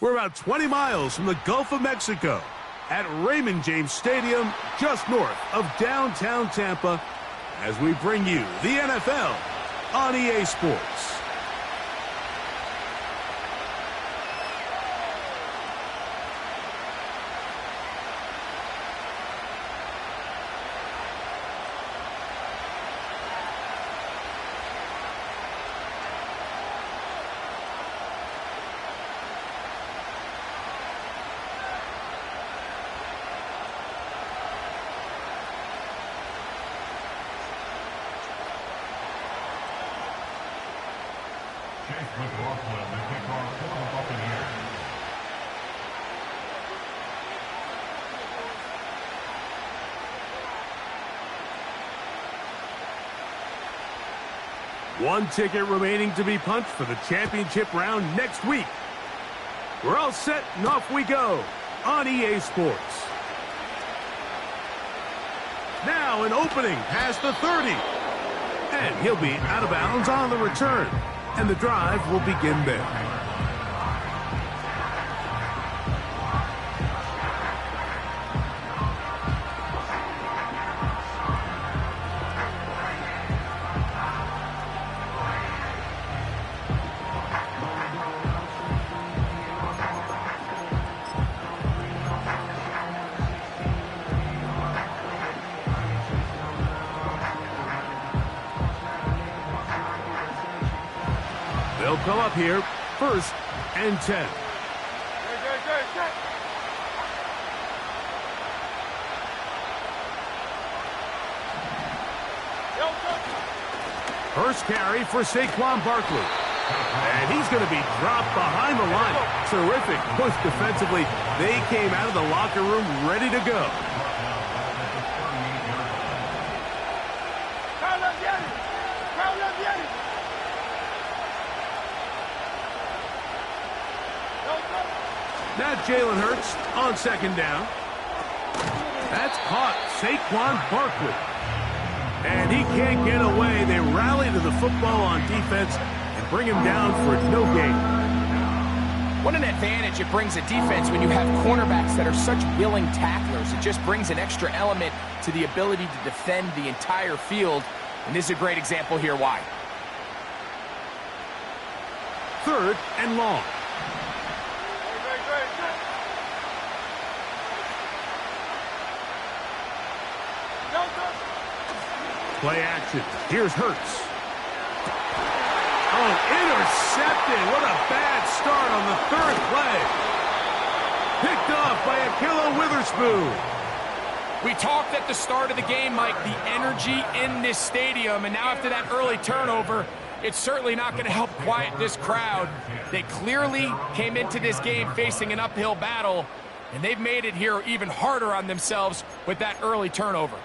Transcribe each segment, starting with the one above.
We're about 20 miles from the Gulf of Mexico at Raymond James Stadium, just north of downtown Tampa, as we bring you the NFL on EA Sports. One ticket remaining to be punched for the championship round next week. We're all set and off we go on EA Sports. Now an opening past the 30. And he'll be out of bounds on the return. And the drive will begin there. They'll come up here, 1st and 10. First carry for Saquon Barkley. And he's going to be dropped behind the line. Terrific push defensively. They came out of the locker room ready to go. Now Jalen Hurts on 2nd down. That's caught Saquon Barkley. And he can't get away. They rally to the football on defense and bring him down for no gain. What an advantage it brings a defense when you have cornerbacks that are such willing tacklers. It just brings an extra element to the ability to defend the entire field. And this is a great example here why. 3rd and long. Play action. Here's Hurts. Oh, intercepted. What a bad start on the 3rd play. Picked off by Ahkello Witherspoon. We talked at the start of the game, Mike, the energy in this stadium. And now after that early turnover, it's certainly not going to help quiet this crowd. They clearly came into this game facing an uphill battle, and they've made it here even harder on themselves with that early turnover.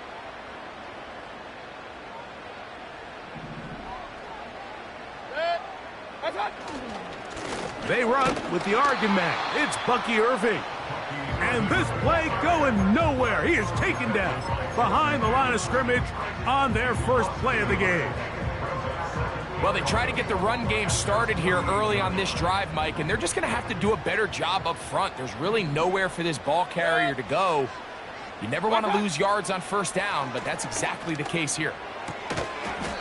They run with the Oregon man. It's Bucky Irving. And this play going nowhere. He is taken down behind the line of scrimmage on their first play of the game. Well, they try to get the run game started here early on this drive, Mike, and they're just going to have to do a better job up front. There's really nowhere for this ball carrier to go. You never want to lose yards on 1st down, but that's exactly the case here.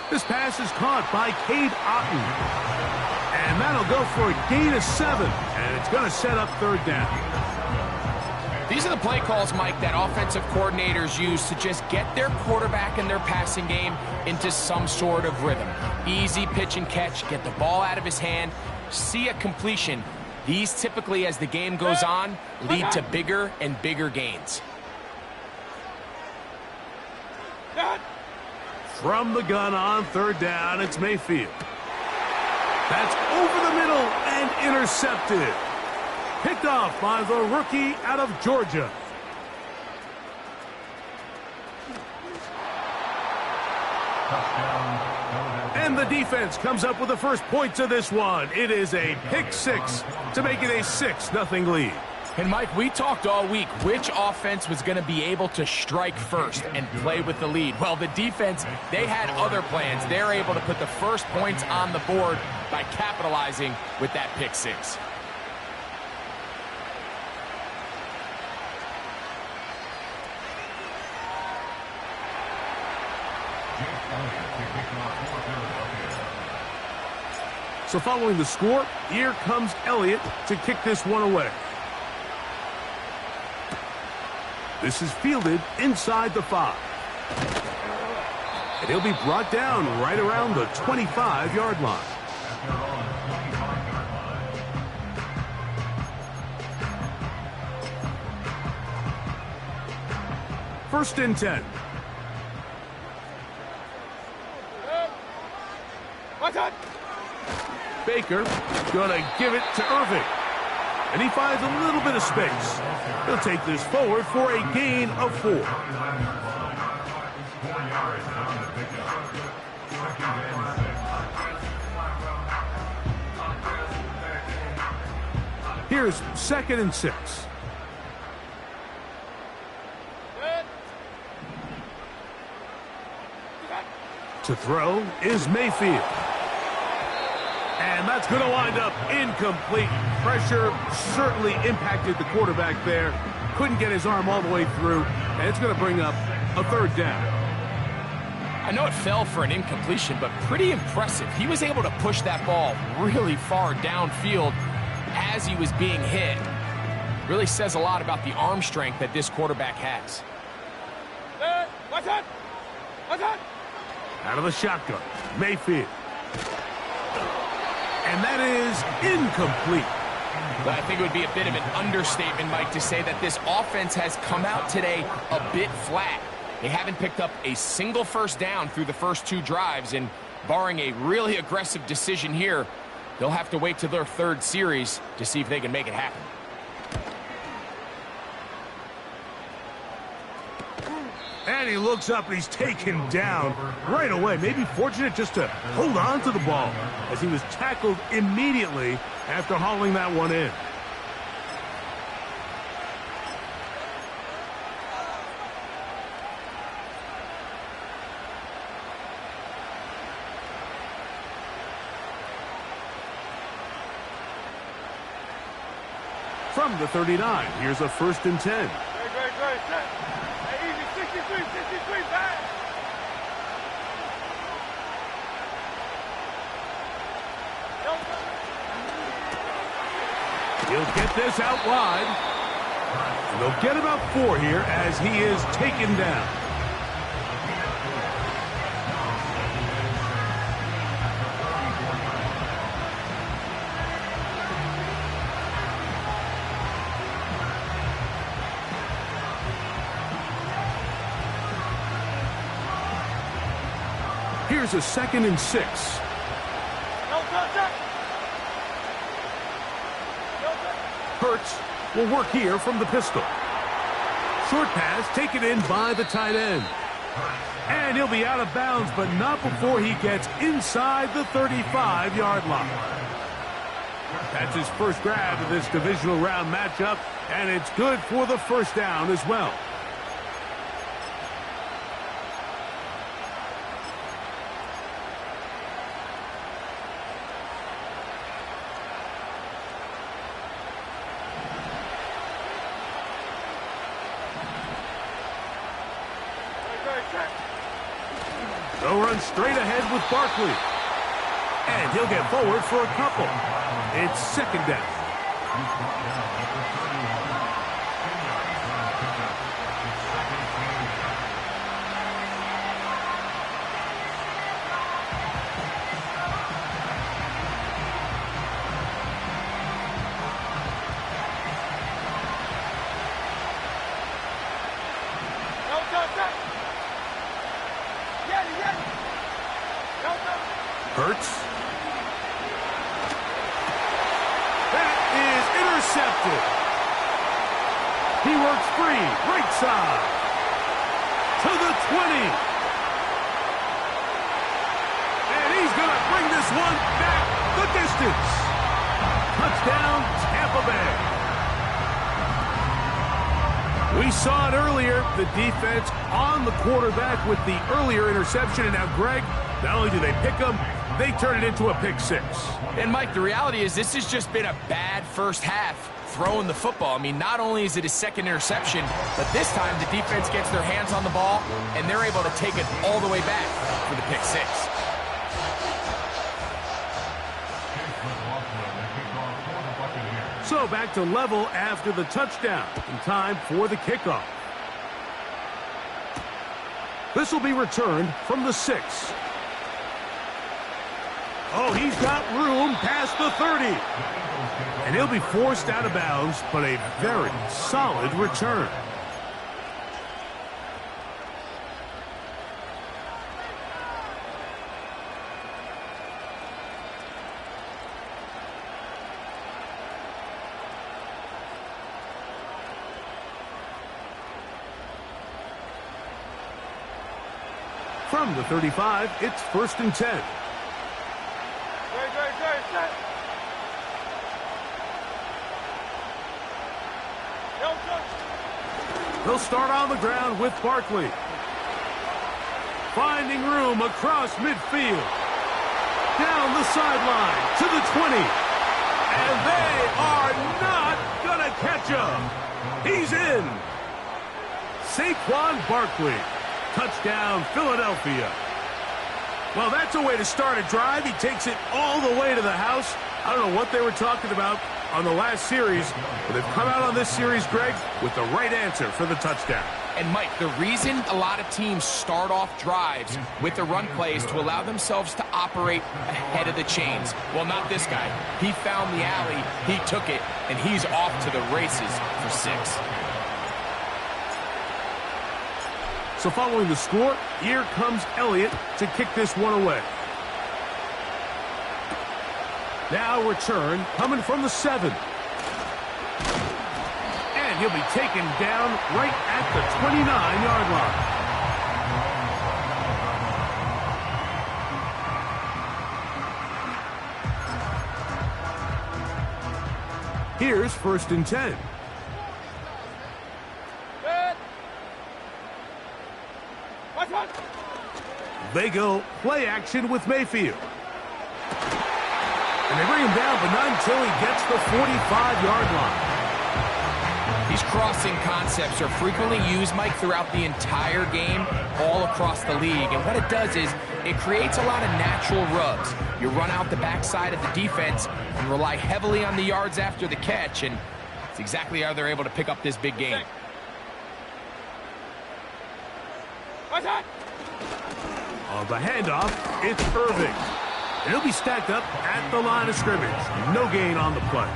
This pass is caught by Cade Otton. And that'll go for a gain of 7. And it's going to set up 3rd down. These are the play calls, Mike, that offensive coordinators use to just get their quarterback and their passing game into some sort of rhythm. Easy pitch and catch, get the ball out of his hand, see a completion. These typically, as the game goes on, lead to bigger and bigger gains. From the gun on 3rd down, it's Mayfield. That's over the middle and intercepted. Picked off by the rookie out of Georgia. And the defense comes up with the first points of this one. It is a pick 6 to make it a 6-0 lead. And, Mike, we talked all week which offense was going to be able to strike first and play with the lead. Well, the defense, they had other plans. They're able to put the first points on the board by capitalizing with that pick 6. So following the score, here comes Elliott to kick this one away. This is fielded inside the 5. And he'll be brought down right around the 25-yard line. First and 10. Baker gonna give it to Irving. And he finds a little bit of space. He'll take this forward for a gain of 4. Here's 2nd and 6. To throw is Mayfield. And that's going to wind up incomplete. Pressure certainly impacted the quarterback there. Couldn't get his arm all the way through. And it's going to bring up a 3rd down. I know it fell for an incompletion, but pretty impressive. He was able to push that ball really far downfield as he was being hit. Really says a lot about the arm strength that this quarterback has. Out of the shotgun, Mayfield. And that is incomplete. I think it would be a bit of an understatement, Mike, to say that this offense has come out today a bit flat. They haven't picked up a single first down through the first 2 drives, and barring a really aggressive decision here, they'll have to wait to their 3rd series to see if they can make it happen. And he looks up and he's taken down right away. Maybe fortunate just to hold on to the ball as he was tackled immediately after hauling that one in. From the 39, here's a 1st and 10. He'll get this out wide. And they'll get about 4 here as he is taken down. Here's a 2nd and 6. Hurts will work here from the pistol. Short pass taken in by the tight end. And he'll be out of bounds, but not before he gets inside the 35-yard line. That's his first grab of this divisional round matchup, and it's good for the 1st down as well. They'll run straight ahead with Barkley. And he'll get forward for a couple. It's 2nd down. Hurts. That is intercepted. He works free, right side. To the 20. And he's going to bring this one back the distance. Touchdown, Tampa Bay. We saw it earlier, the defense on the quarterback with the earlier interception. And now, Greg, not only do they pick him, they turn it into a pick 6. And, Mike, the reality is this has just been a bad first half throwing the football. I mean, not only is it his second interception, but this time the defense gets their hands on the ball, and they're able to take it all the way back for the pick six. So back to level after the touchdown, in time for the kickoff. This will be returned from the 6. Oh, he's got room past the 30. And he'll be forced out of bounds, but a very solid return. From the 35, it's 1st and 10. They'll start on the ground with Barkley. Finding room across midfield. Down the sideline to the 20. And they are not going to catch him. He's in. Saquon Barkley. Touchdown, Philadelphia. Well, that's a way to start a drive. He takes it all the way to the house. I don't know what they were talking about on the last series, but they've come out on this series, Greg, with the right answer for the touchdown. And, Mike, the reason a lot of teams start off drives with the run play is to allow themselves to operate ahead of the chains. Well, not this guy. He found the alley, he took it, and he's off to the races for 6. So following the score, here comes Elliott to kick this one away. Now return coming from the 7. And he'll be taken down right at the 29-yard line. Here's 1st and 10. They go play action with Mayfield. And they bring him down, but not until he gets the 45-yard line. These crossing concepts are frequently used, Mike, throughout the entire game, all across the league. And what it does is it creates a lot of natural rubs. You run out the backside of the defense and rely heavily on the yards after the catch, and it's exactly how they're able to pick up this big game. On the handoff, it's Irving. And he'll be stacked up at the line of scrimmage. No gain on the play.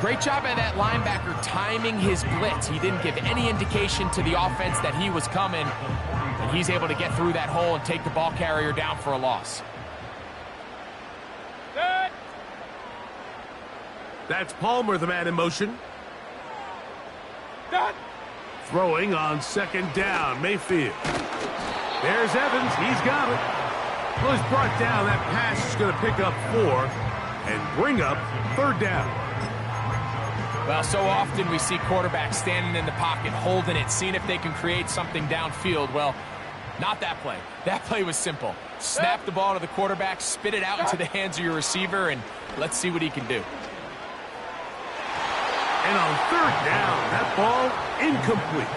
Great job by that linebacker timing his blitz. He didn't give any indication to the offense that he was coming, and he's able to get through that hole and take the ball carrier down for a loss. That's Palmer, the man in motion. Throwing on 2nd down, Mayfield. There's Evans. He's got it. Well, he's brought down. That pass is going to pick up 4 and bring up 3rd down. Well, so often we see quarterbacks standing in the pocket, holding it, seeing if they can create something downfield. Well, not that play. That play was simple. Snap the ball to the quarterback, spit it out into the hands of your receiver, and let's see what he can do. And on 3rd down, that ball incomplete.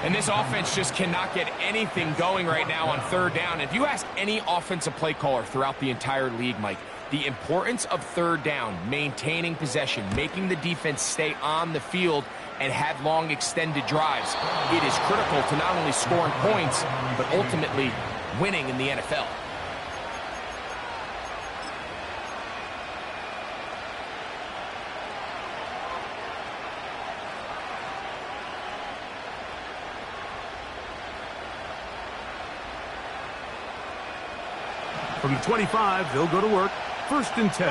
And this offense just cannot get anything going right now on 3rd down. If you ask any offensive play caller throughout the entire league, Mike, the importance of 3rd down, maintaining possession, making the defense stay on the field and have long extended drives, it is critical to not only scoring points, but ultimately winning in the NFL. From the 25, they'll go to work. 1st and 10.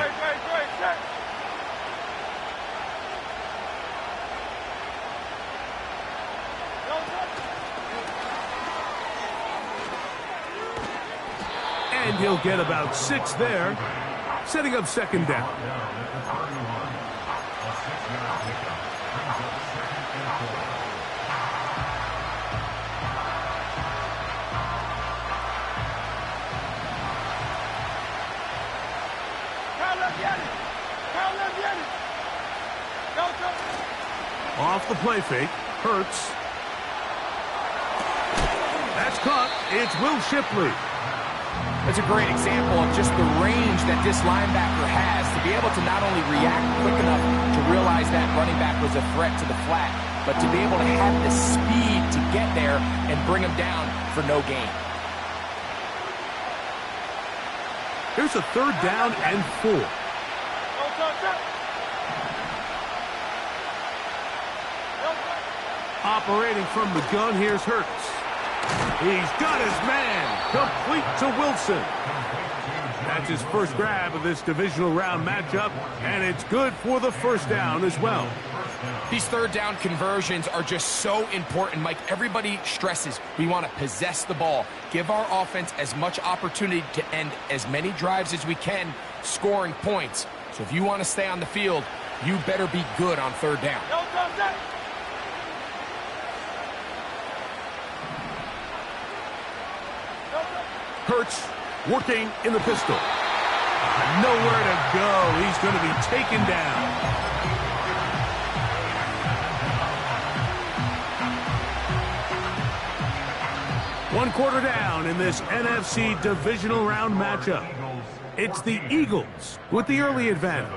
And he'll get about 6 there, setting up 2nd down. Off the play fake. Hurts. That's caught. It's Will Shipley. That's a great example of just the range that this linebacker has to be able to not only react quick enough to realize that running back was a threat to the flat, but to be able to have the speed to get there and bring him down for no gain. Here's a 3rd down and 4. Operating from the gun, here's Hurts. He's got his man, complete to Wilson. That's his first grab of this divisional round matchup, and it's good for the 1st down as well. These 3rd down conversions are just so important, Mike. Everybody stresses we want to possess the ball, give our offense as much opportunity to end as many drives as we can, scoring points. So if you want to stay on the field, you better be good on 3rd down. Hurts working in the pistol. Nowhere to go. He's going to be taken down. One quarter down in this NFC divisional round matchup. It's the Eagles with the early advantage.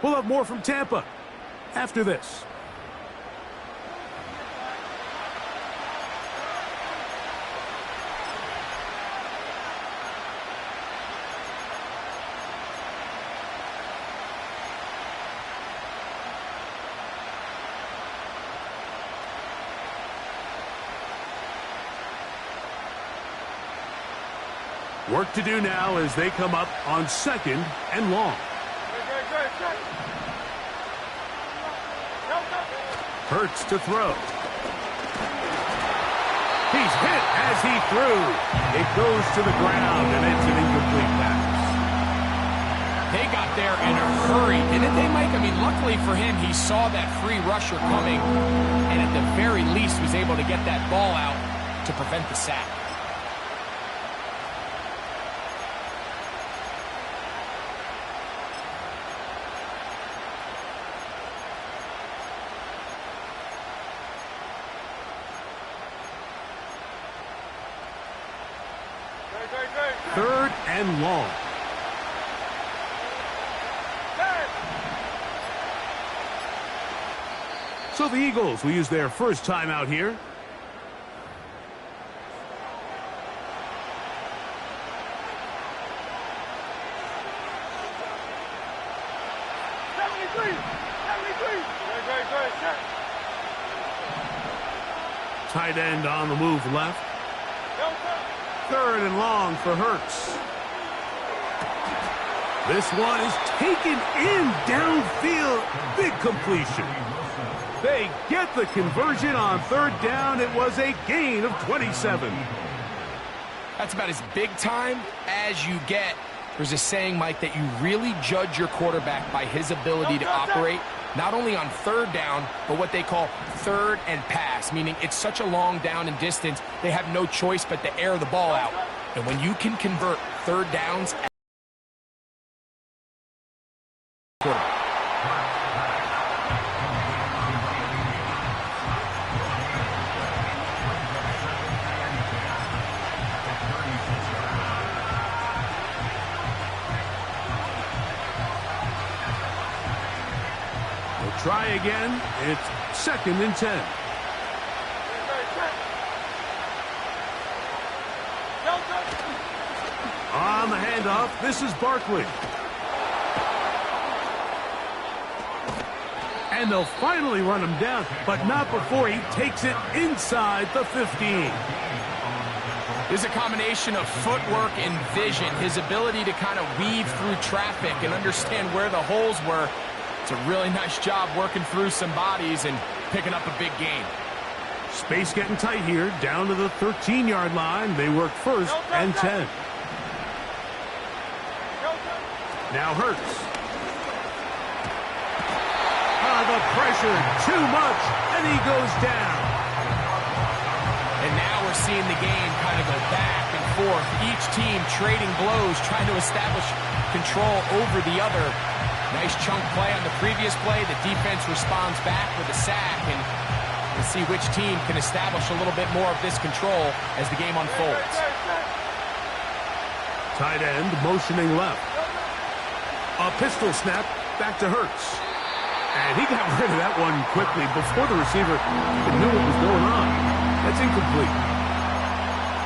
We'll have more from Tampa after this. Work to do now as they come up on 2nd and long. Hurts to throw. He's hit as he threw. It goes to the ground, and it's an incomplete pass. They got there in a hurry, didn't they, Mike? I mean, luckily for him, he saw that free rusher coming, and at the very least was able to get that ball out to prevent the sack. Third and long. So the Eagles will use their first time out here. Tight end on the move left. 3rd and long for Hurts. This one is taken in downfield. Big completion. They get the conversion on 3rd down. It was a gain of 27. That's about as big time as you get. There's a saying, Mike, that you really judge your quarterback by his ability to operate not only on 3rd down, but what they call 3rd and pass, meaning it's such a long down and distance, they have no choice but to air the ball out. And when you can convert 3rd downs, try again. It's 2nd and 10. On the handoff, this is Barkley. And they'll finally run him down, but not before he takes it inside the 15. There's a combination of footwork and vision, his ability to kind of weave through traffic and understand where the holes were. It's a really nice job working through some bodies and picking up a big gain. Space getting tight here, down to the 13-yard line. They work 1st and 10. Now Hurts. The pressure, too much, and he goes down. And now we're seeing the game kind of go back and forth. Each team trading blows, trying to establish control over the other. Nice chunk play on the previous play. The defense responds back with a sack, and we'll see which team can establish a little bit more of this control as the game unfolds. Tight end motioning left. A pistol snap back to Hurts. And he got rid of that one quickly before the receiver knew what was going on. That's incomplete.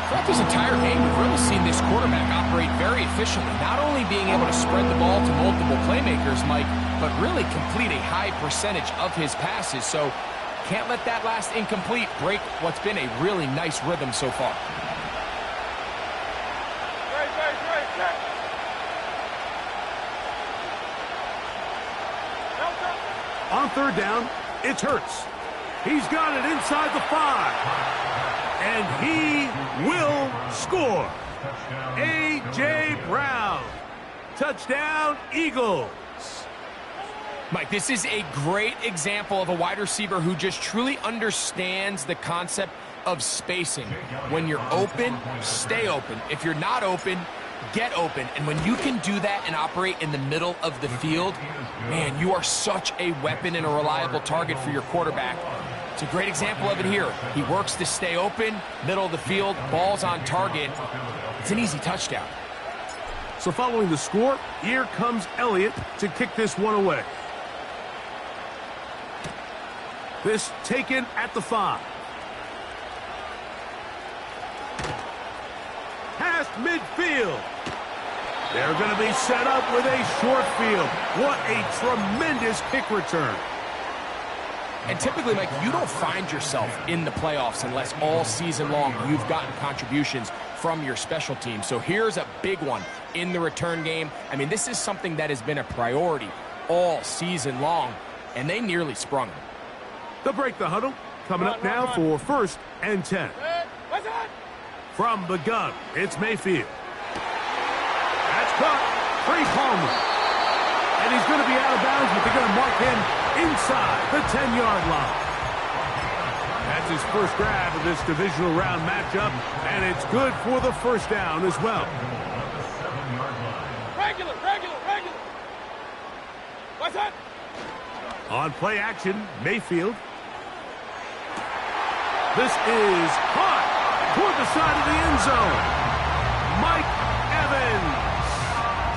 Throughout this entire game, we've really seen this quarterback operate very efficiently, not only being able to spread the ball to multiple playmakers, Mike, but really complete a high percentage of his passes. So can't let that last incomplete break what's been a really nice rhythm so far. On third down, it's Hurts. He's got it inside the 5. And he will score. A.J. Brown. Touchdown, Eagles. Mike, this is a great example of a wide receiver who just truly understands the concept of spacing. When you're open, stay open. If you're not open, get open. And when you can do that and operate in the middle of the field, man, you are such a weapon and a reliable target for your quarterback. It's a great example of it here. He works to stay open, middle of the field, ball's on target. It's an easy touchdown. So following the score, here comes Elliott to kick this one away. This taken at the 5. Past midfield. They're going to be set up with a short field. What a tremendous kick return. And typically, Mike, you don't find yourself in the playoffs unless all season long you've gotten contributions from your special team. So here's a big one in the return game. I mean, this is something that has been a priority all season long, and they nearly sprung him. They'll break the huddle. Coming up now for 1st and 10. From the gun, it's Mayfield. That's caught. Free Palmer. And he's going to be out of bounds, but they're going to mark him inside the 10-yard line. That's his first grab of this divisional round matchup, and it's good for the first down as well. Regular. What's that? On play action, Mayfield. This is caught toward the side of the end zone. Mike Evans.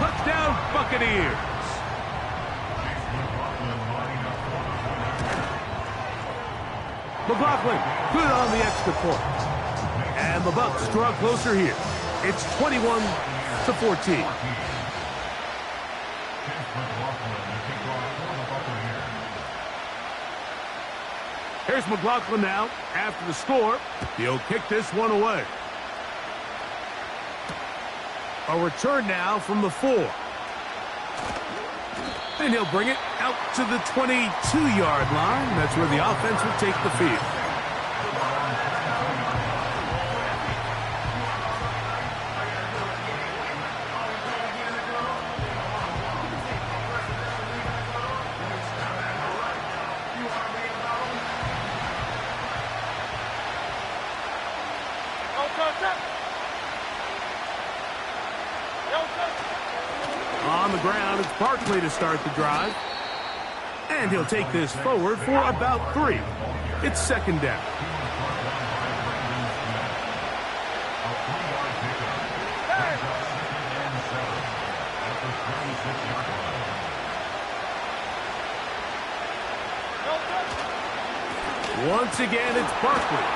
Touchdown, Buccaneers. McLaughlin, good on the extra point. And the Bucs draw closer here. It's 21-14. Here's McLaughlin now. After the score, he'll kick this one away. A return now from the 4. And he'll bring it out to the 22-yard line. That's where the offense will take the field. On the ground, it's Barkley to start the drive. And he'll take this forward for about 3. It's 2nd down. Once again, it's Barkley.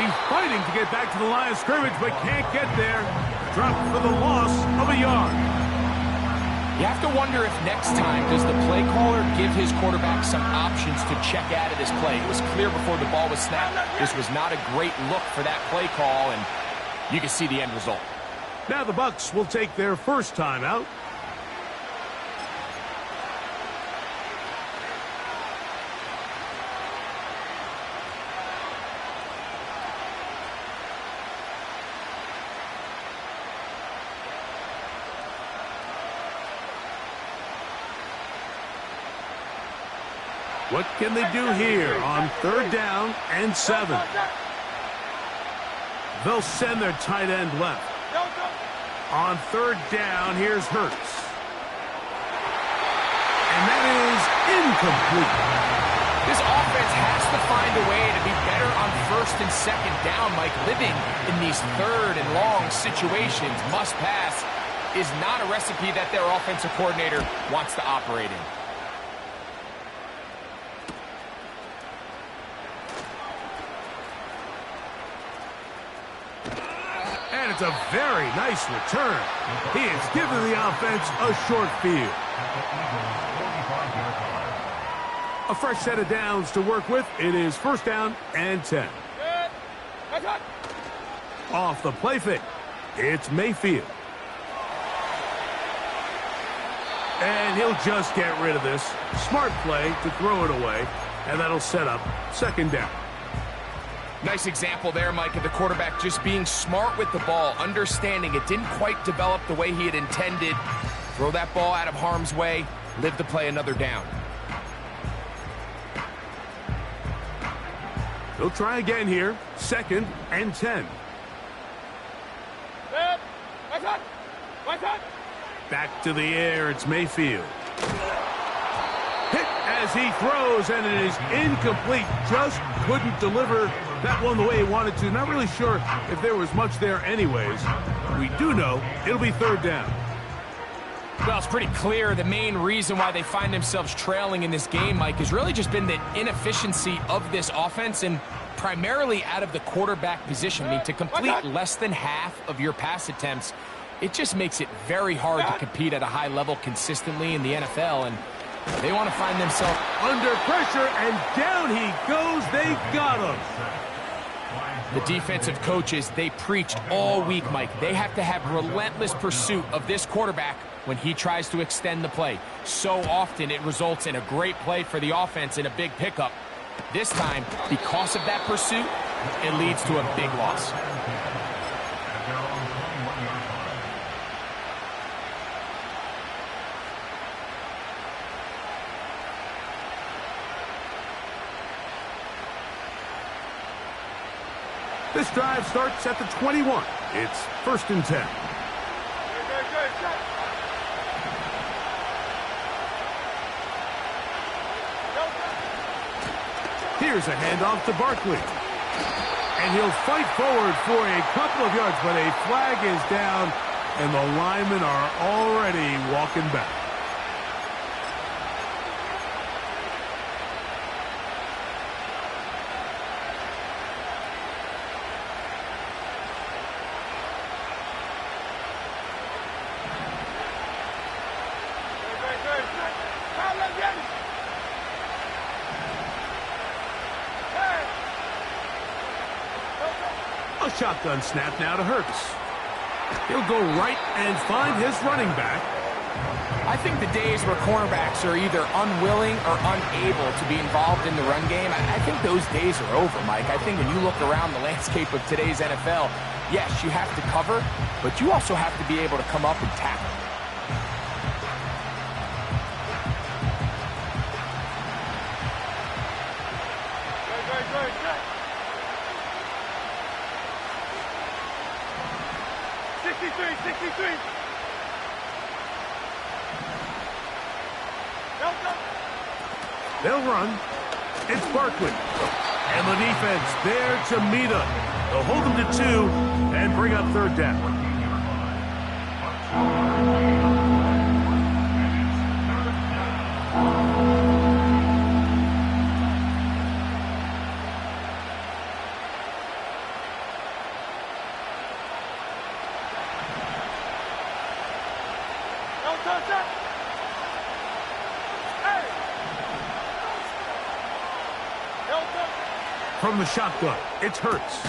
He's fighting to get back to the line of scrimmage, but can't get there. Dropped for the loss of a yard. You have to wonder if next time does the play caller give his quarterback some options to check out of this play. It was clear before the ball was snapped. This was not a great look for that play call, and you can see the end result. Now the Bucs will take their first timeout. What can they do here on 3rd down and 7? They'll send their tight end left. On 3rd down, here's Hurts. incomplete. This offense has to find a way to be better on first and second down, Mike. Living in these third and long situations, must pass, is not a recipe that their offensive coordinator wants to operate in. And it's a very nice return. He has given the offense a short field. A fresh set of downs to work with. It is first down and 10. Off the play fake, it's Mayfield. And he'll just get rid of this. Smart play to throw it away, and that'll set up second down. Nice example there, Mike, of the quarterback just being smart with the ball, understanding it didn't quite develop the way he had intended. Throw that ball out of harm's way, live to play another down. He'll try again here. Second and 10. Back to the air, it's Mayfield. Hit as he throws, and it is incomplete. Just couldn't deliver that one the way he wanted to. Not really sure if there was much there anyways. We do know it'll be third down. Well, it's pretty clear the main reason why they find themselves trailing in this game, Mike, has really just been the inefficiency of this offense and primarily out of the quarterback position. I mean, to complete less than half of your pass attempts, it just makes it very hard to compete at a high level consistently in the NFL, and they want to find themselves under pressure, and down he goes. They got him. The defensive coaches, they preached all week, Mike. They have to have relentless pursuit of this quarterback when he tries to extend the play. So often it results in a great play for the offense and a big pickup. This time, because of that pursuit, it leads to a big loss. This drive starts at the 21. It's first and 10. Here's a handoff to Barkley. And he'll fight forward for a couple of yards, but a flag is down, and the linemen are already walking back. A shotgun snap now to Hurts. He'll go right and find his running back. I think the days where cornerbacks are either unwilling or unable to be involved in the run game, I think those days are over, Mike. I think when you look around the landscape of today's NFL, yes, you have to cover, but you also have to be able to come up and tackle. They'll run. It's Barkley. And the defense there to meet him. They'll hold him to 2 and bring up third down. From the shotgun, it's Hurts.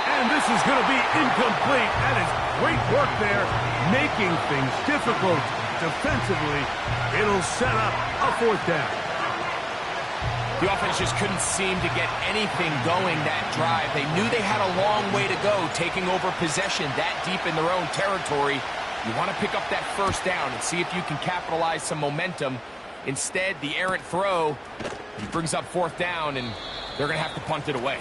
And this is going to be incomplete. That is great work there, making things difficult defensively. It'll set up a fourth down. The offense just couldn't seem to get anything going that drive. They knew they had a long way to go, taking over possession that deep in their own territory. You want to pick up that first down and see if you can capitalize some momentum. Instead, the errant throw, he brings up fourth down, and they're going to have to punt it away.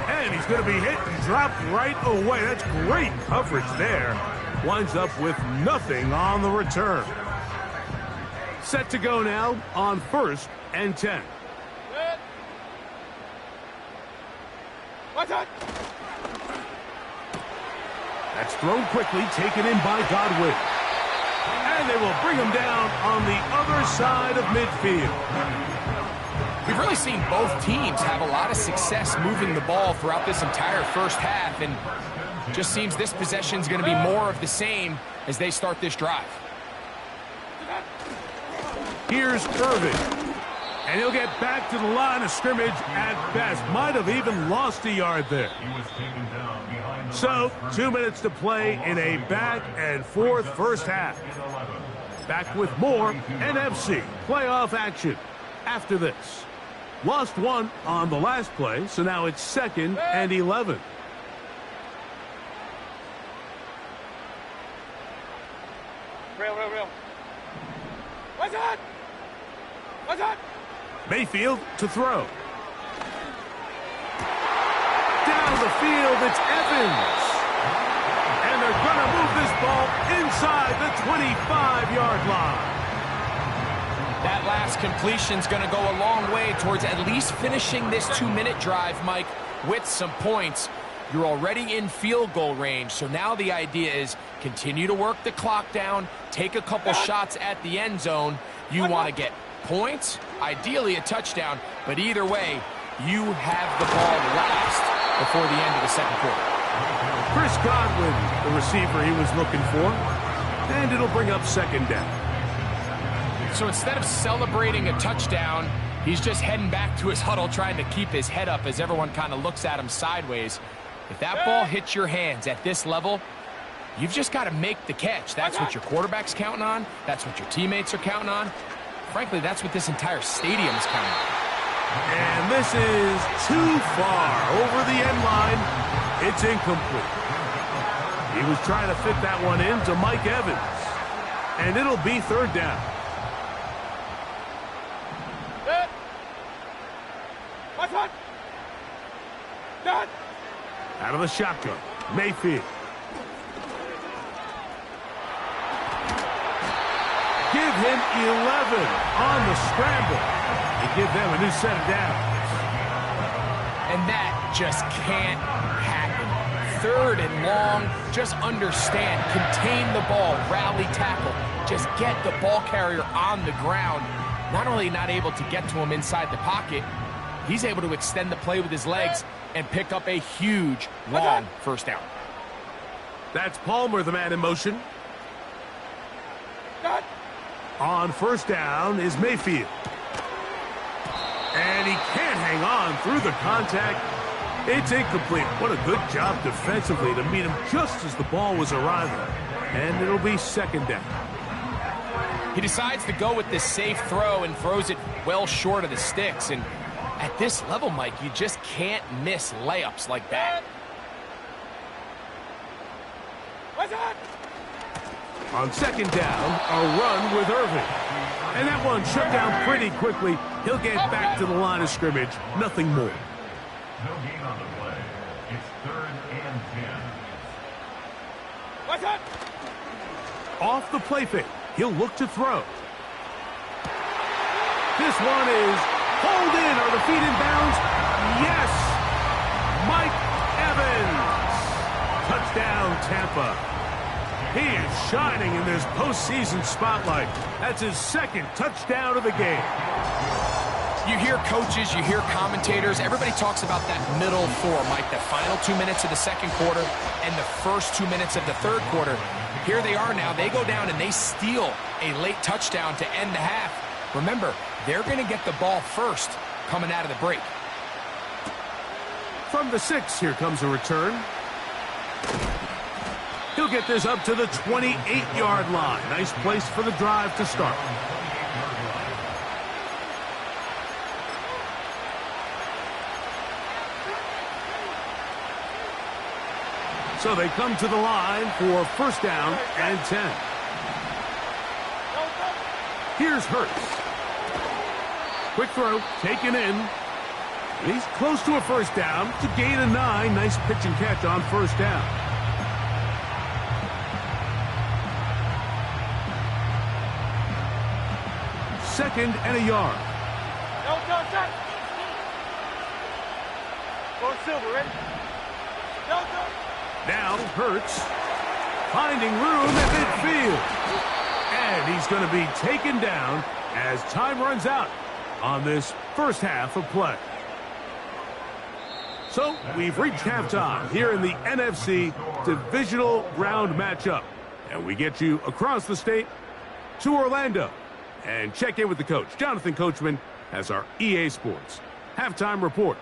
And he's going to be hit and dropped right away. That's great coverage there. Winds up with nothing on the return. Set to go now on 1st and 10. That's thrown quickly, taken in by Godwin. And they will bring him down on the other side of midfield. We've really seen both teams have a lot of success moving the ball throughout this entire first half, and just seems this possession is going to be more of the same as they start this drive. Here's Irvin. And he'll get back to the line of scrimmage at best. Might have even lost a yard there. So, 2 minutes to play in a back-and-forth first half. Back with more NFC playoff action after this. Lost one on the last play, so now it's 2nd and 11. Real. What's that? Mayfield to throw. Down the field, it's Evans. And they're going to move this ball inside the 25-yard line. That last completion's going to go a long way towards at least finishing this 2-minute drive, Mike, with some points. You're already in field goal range, so now the idea is continue to work the clock down, take a couple shots at the end zone. You want to get points, ideally a touchdown, but either way, you have the ball last before the end of the second quarter. Chris Godwin, the receiver he was looking for, and it'll bring up 2nd down. So instead of celebrating a touchdown, he's just heading back to his huddle trying to keep his head up as everyone kind of looks at him sideways. If that ball hits your hands at this level, you've just got to make the catch. That's what your quarterback's counting on. That's what your teammates are counting on. Frankly, that's what this entire stadium is counting on. And this is too far over the end line. It's incomplete. He was trying to fit that one into Mike Evans. And it'll be 3rd down. Out of the shotgun, Mayfield. Give him 11 on the scramble. And give them a new set of downs. And that just can't happen. 3rd and long, just understand, contain the ball, rally tackle. Just get the ball carrier on the ground. Not only not able to get to him inside the pocket, he's able to extend the play with his legs and pick up a huge, long first down. That's Palmer, the man in motion. On 1st down is Mayfield. And he can't hang on through the contact. It's incomplete. What a good job defensively to meet him just as the ball was arriving. And it'll be 2nd down. He decides to go with this safe throw and throws it well short of the sticks. And at this level, Mike, you just can't miss layups like that. On 2nd down, a run with Irvin. And that one shut down pretty quickly. He'll get back to the line of scrimmage. Nothing more. No gain on the play. It's 3rd and 10. Off the play fake. He'll look to throw. This one is pulled in. Are the feet in bounds? Yes! Mike Evans. Touchdown, Tampa. He is shining in this postseason spotlight. That's his 2nd touchdown of the game. You hear coaches, you hear commentators, everybody talks about that middle 4, Mike, the final 2 minutes of the second quarter and the first 2 minutes of the third quarter. Here they are now. They go down and they steal a late touchdown to end the half. Remember, they're going to get the ball first coming out of the break. From the 6, here comes a return. He'll get this up to the 28-yard line. Nice place for the drive to start. So they come to the line for 1st down and 10. Here's Hurts. Quick throw, taken in. He's close to a 1st down to gain a 9. Nice pitch and catch on 1st down. 2nd and a yard. No, set. Going silver, ready? No. Now Hurts finding room at midfield. And he's going to be taken down as time runs out on this first half of play. So we've reached halftime here in the NFC Divisional Round matchup. And we get you across the state to Orlando. And check in with the coach. Jonathan Coachman has our EA Sports halftime report.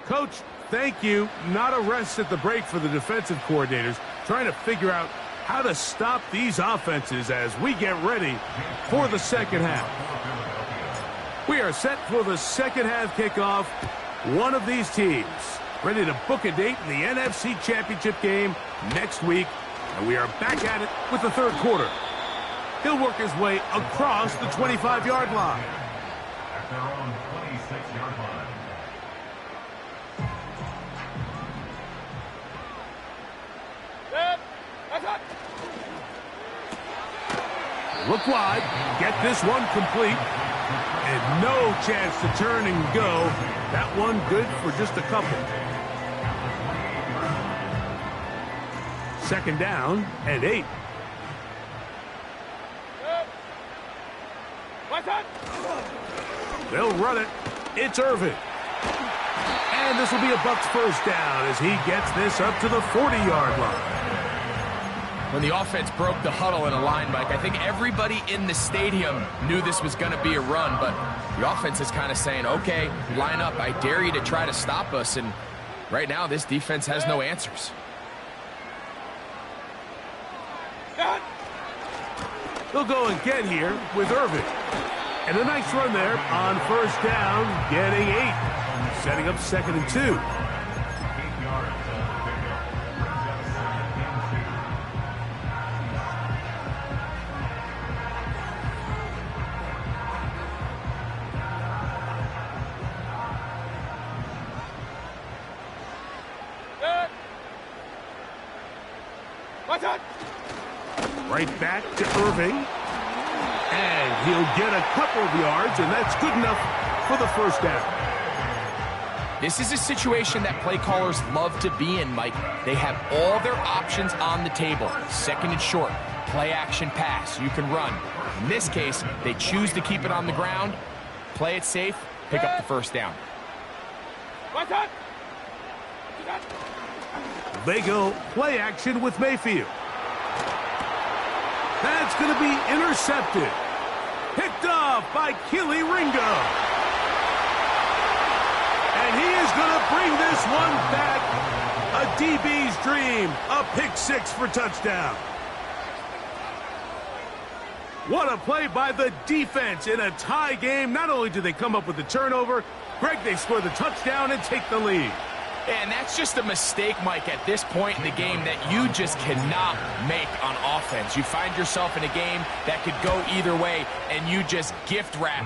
Coach, thank you. Not a rest at the break for the defensive coordinators, trying to figure out how to stop these offenses as we get ready for the second half. We are set for the second half kickoff. One of these teams ready to book a date in the NFC Championship game next week, and we are back at it with the third quarter. He'll work his way across the 25-yard line. At their own 26-yard line. Look wide, get this one complete, and no chance to turn and go. That one good for just a couple. 2nd down and 8. They'll run it. It's Irvin. And this will be a Bucs first down as he gets this up to the 40-yard line. When the offense broke the huddle in a line, Mike, I think everybody in the stadium knew this was going to be a run, but the offense is kind of saying, okay, line up. I dare you to try to stop us, and right now this defense has no answers. They'll go again here with Irvin. And a nice run there on first down, getting 8. Setting up 2nd and 2. Right back to Irving. And he'll get a couple of yards, and that's good enough for the first down. This is a situation that play callers love to be in, Mike. They have all their options on the table. 2nd and short, play action pass, you can run. In this case, they choose to keep it on the ground, play it safe, pick up the first down. They go play action with Mayfield. That's going to be intercepted. Picked off by Keely Ringo. And he is going to bring this one back. A DB's dream. A pick 6 for touchdown. What a play by the defense in a tie game. Not only do they come up with the turnover, Greg, they score the touchdown and take the lead. And that's just a mistake, Mike, at this point in the game that you just cannot make on offense. You find yourself in a game that could go either way, and you just gift wrap.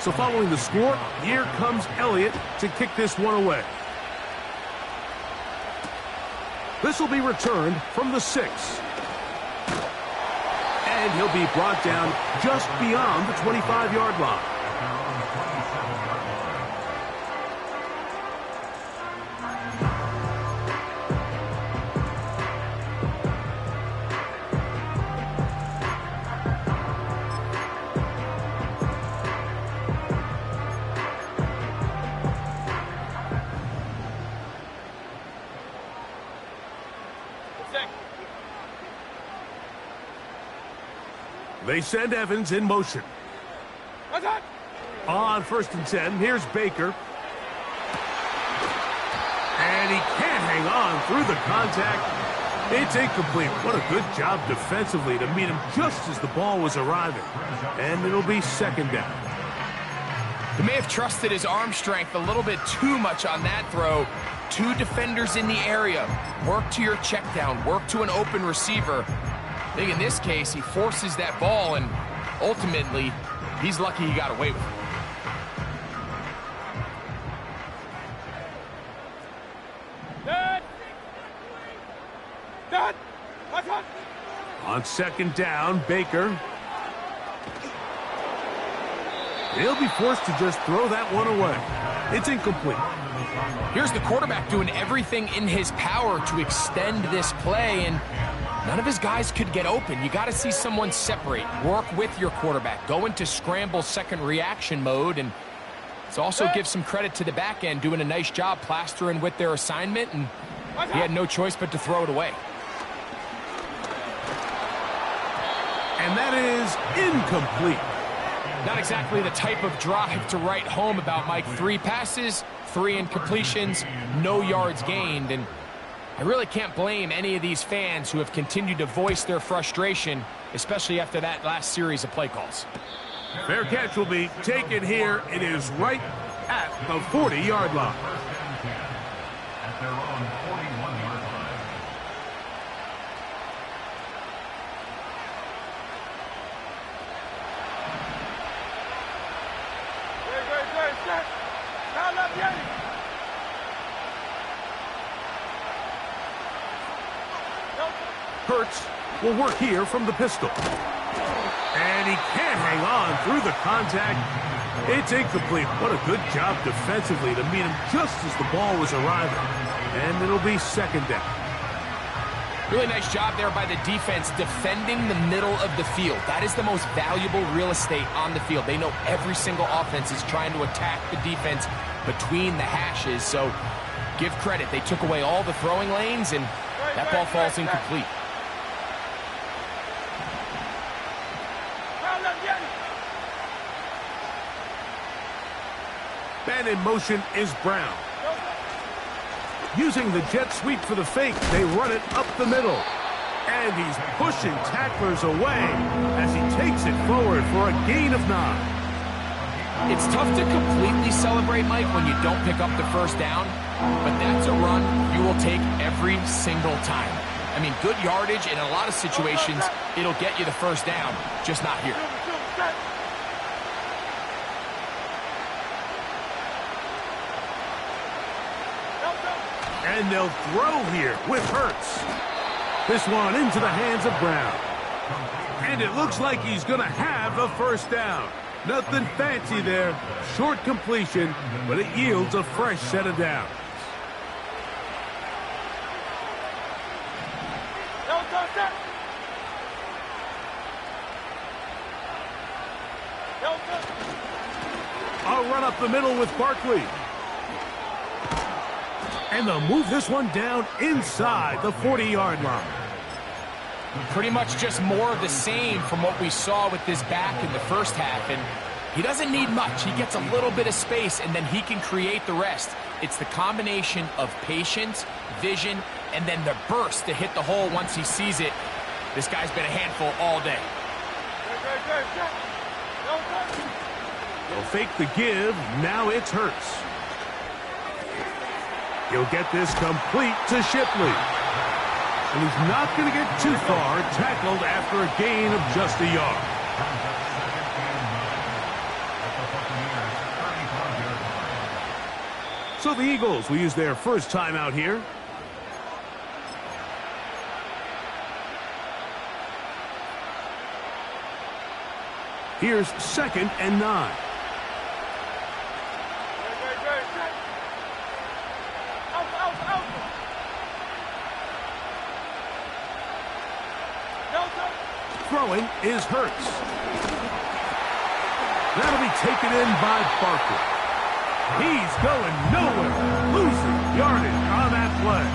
So following the score, here comes Elliott to kick this one away. This will be returned from the 6. And he'll be brought down just beyond the 25-yard line. They send Evans in motion. On 1st and 10, here's Baker. And he can't hang on through the contact. It's incomplete. What a good job defensively to meet him just as the ball was arriving. And it'll be 2nd down. He may have trusted his arm strength a little bit too much on that throw. Two defenders in the area. Work to your check down. Work to an open receiver. I think in this case, he forces that ball, and ultimately, he's lucky he got away with it. On second down, Baker. He'll be forced to just throw that one away. It's incomplete. Here's the quarterback doing everything in his power to extend this play, and none of his guys could get open. You got to see someone separate, work with your quarterback, go into scramble second reaction mode, and let's also give some credit to the back end doing a nice job plastering with their assignment, and he had no choice but to throw it away. And that is incomplete. Not exactly the type of drive to write home about, Mike. 3 passes, 3 incompletions, no yards gained. And I really can't blame any of these fans who have continued to voice their frustration, especially after that last series of play calls. Fair catch will be taken here. It is right at the 40-yard line. At their own 41-yard line. Hurts will work here from the pistol. And he can't hang on through the contact. It's incomplete. What a good job defensively to meet him just as the ball was arriving. And it'll be second down. Really nice job there by the defense defending the middle of the field. That is the most valuable real estate on the field. They know every single offense is trying to attack the defense between the hashes. So give credit. They took away all the throwing lanes, and that ball falls incomplete. Man in motion is Brown. Using the jet sweep for the fake, they run it up the middle. And he's pushing tacklers away as he takes it forward for a gain of 9. It's tough to completely celebrate, Mike, when you don't pick up the first down, but that's a run you will take every single time. I mean, good yardage in a lot of situations, it'll get you the first down, just not here. And they'll throw here with Hurts. This one into the hands of Brown. And it looks like he's going to have a first down. Nothing fancy there. Short completion, but it yields a fresh set of downs. I'll run up the middle with Barkley. And they'll move this one down inside the 40-yard line. Pretty much just more of the same from what we saw with this back in the first half. And he doesn't need much. He gets a little bit of space, and then he can create the rest. It's the combination of patience, vision, and then the burst to hit the hole once he sees it. This guy's been a handful all day. They'll fake the give. Now it's Hurts. He'll get this complete to Shipley. And he's not going to get too far, tackled after a gain of just a yard. So the Eagles will use their first time out here. Here's 2nd and 9. Throwing is Hurts. That'll be taken in by Barkley. He's going nowhere, losing yardage on that play.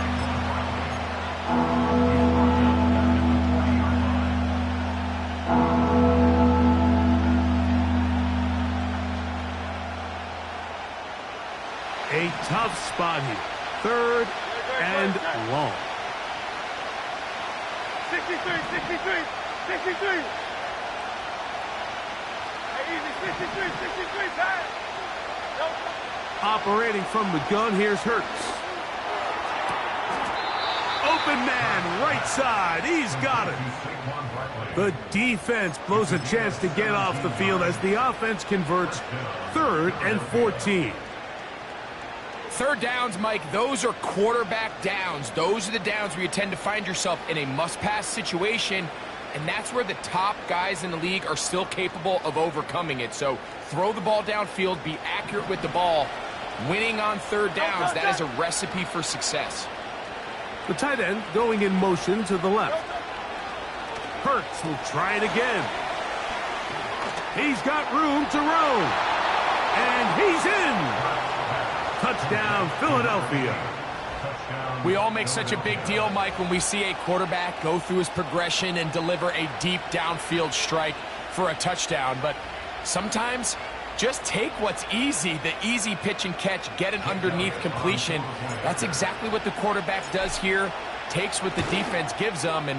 A tough spot here. 3rd and long. 63. Hey, easy, 63, pass. Operating from the gun, here's Hurts. Open man, right side. He's got it. The defense blows a chance to get off the field as the offense converts 3rd and 14. Third downs, Mike, those are quarterback downs. Those are the downs where you tend to find yourself in a must-pass situation, and that's where the top guys in the league are still capable of overcoming it. So throw the ball downfield, be accurate with the ball. Winning on third downs, that is a recipe for success. The tight end going in motion to the left. Hurts will try it again. He's got room to roam. And he's in. Touchdown, Philadelphia. We all make such a big deal, Mike, when we see a quarterback go through his progression and deliver a deep downfield strike for a touchdown. But sometimes, just take what's easy, the easy pitch and catch, get an underneath completion. That's exactly what the quarterback does here, takes what the defense gives them, and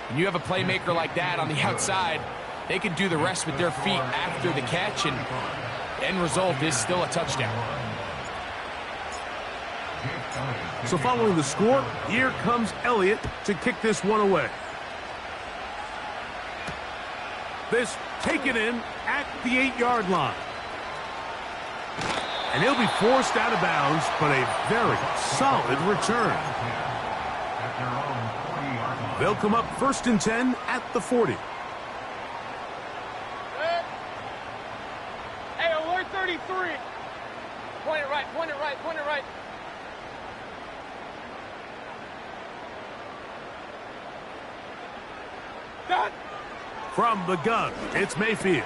when you have a playmaker like that on the outside, they can do the rest with their feet after the catch, and the end result is still a touchdown. So following the score, here comes Elliott to kick this one away. This taken in at the 8-yard line. And he'll be forced out of bounds, but a very solid return. They'll come up 1st and 10 at the 40. Hey, alert 33. Point it right, point it right, point it right. Done. From the gun, it's Mayfield.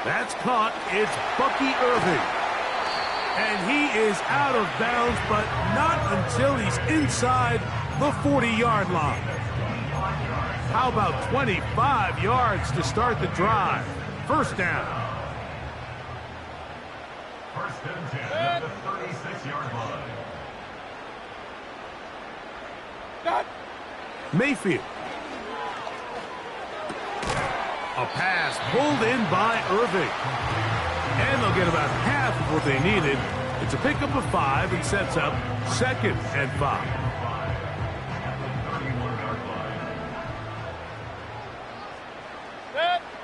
That's caught. It's Bucky Irving. And he is out of bounds, but not until he's inside the 40-yard line. How about 25 yards to start the drive? First down. 1st and 10 at the 36-yard line. Done. Mayfield. A pass pulled in by Irving. And they'll get about half of what they needed. It's a pickup of 5 and sets up 2nd and 5.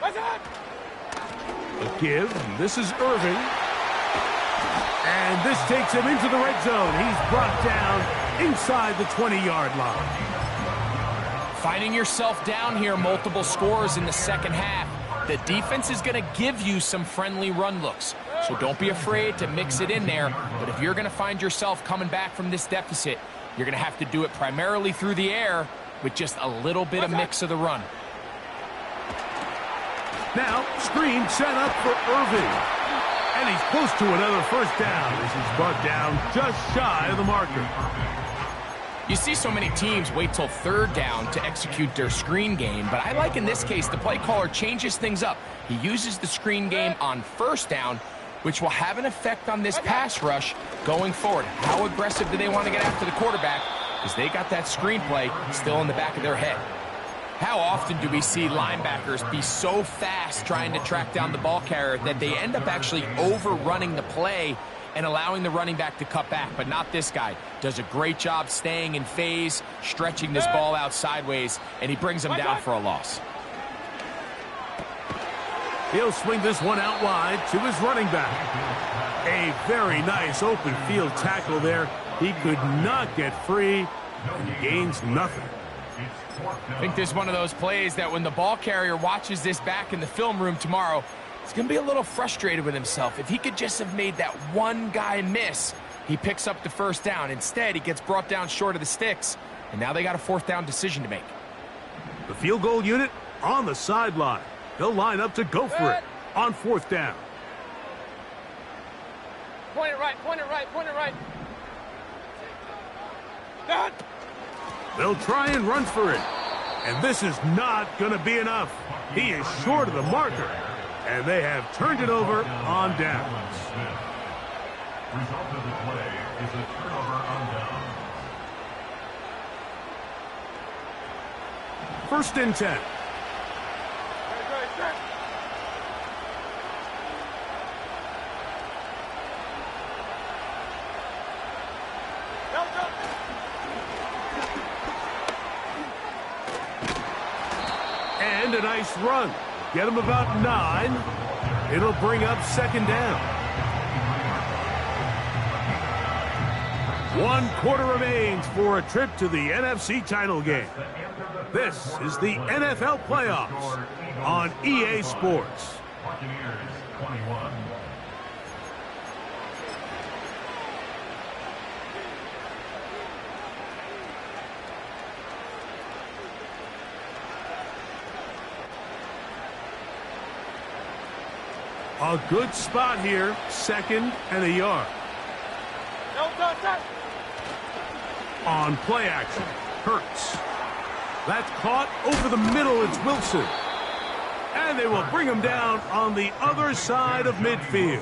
What's that? A give. This is Irving. And this takes him into the red zone. He's brought down inside the 20-yard line. Finding yourself down here, multiple scores in the second half. The defense is going to give you some friendly run looks. So don't be afraid to mix it in there. But if you're going to find yourself coming back from this deficit, you're going to have to do it primarily through the air with just a little bit of mix of the run. Now, screen set up for Irving. And he's close to another first down as he's brought down just shy of the marker. You see so many teams wait till third down to execute their screen game, but I like in this case the play caller changes things up. He uses the screen game on first down, which will have an effect on this pass rush going forward. How aggressive do they want to get after the quarterback? Because they got that screen play still in the back of their head. How often do we see linebackers be so fast trying to track down the ball carrier that they end up actually overrunning the play and allowing the running back to cut back? But not this guy. Does a great job staying in phase, stretching this ball out sideways, and he brings them down for a loss. He'll swing this one out wide to his running back. A very nice open field tackle there. He could not get free and gains nothing. I think this is one of those plays that when the ball carrier watches this back in the film room tomorrow, he's going to be a little frustrated with himself. If he could just have made that one guy miss, he picks up the first down. Instead, he gets brought down short of the sticks, and now they got a 4th down decision to make. The field goal unit on the sideline. They'll line up to go for it on 4th down. Point it right, point it right, point it right. Done. They'll try and run for it. And this is not going to be enough. He is short of the marker. And they have turned it over on downs. Result of the play is a turnover on down. 1st and 10. And a nice run. Get him about 9. It'll bring up second down. 1 quarter remains for a trip to the NFC title game. This is the NFL playoffs on EA Sports. Buccaneers 21. A good spot here, 2nd and a yard. On play action, Hurts. That's caught over the middle. It's Wilson. And they will bring him down on the other side of midfield.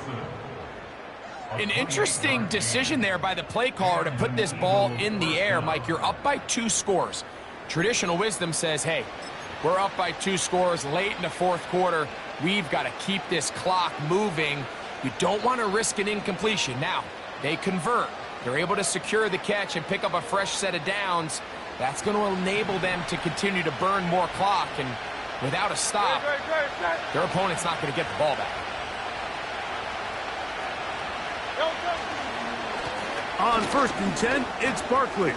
An interesting decision there by the play caller to put this ball in the air. Mike, you're up by 2 scores. Traditional wisdom says, hey, we're up by 2 scores late in the 4th quarter. We've got to keep this clock moving. You don't want to risk an incompletion. Now, they convert. They're able to secure the catch and pick up a fresh set of downs. That's going to enable them to continue to burn more clock. And without a stop, their opponent's not going to get the ball back. On 1st and 10, it's Barkley.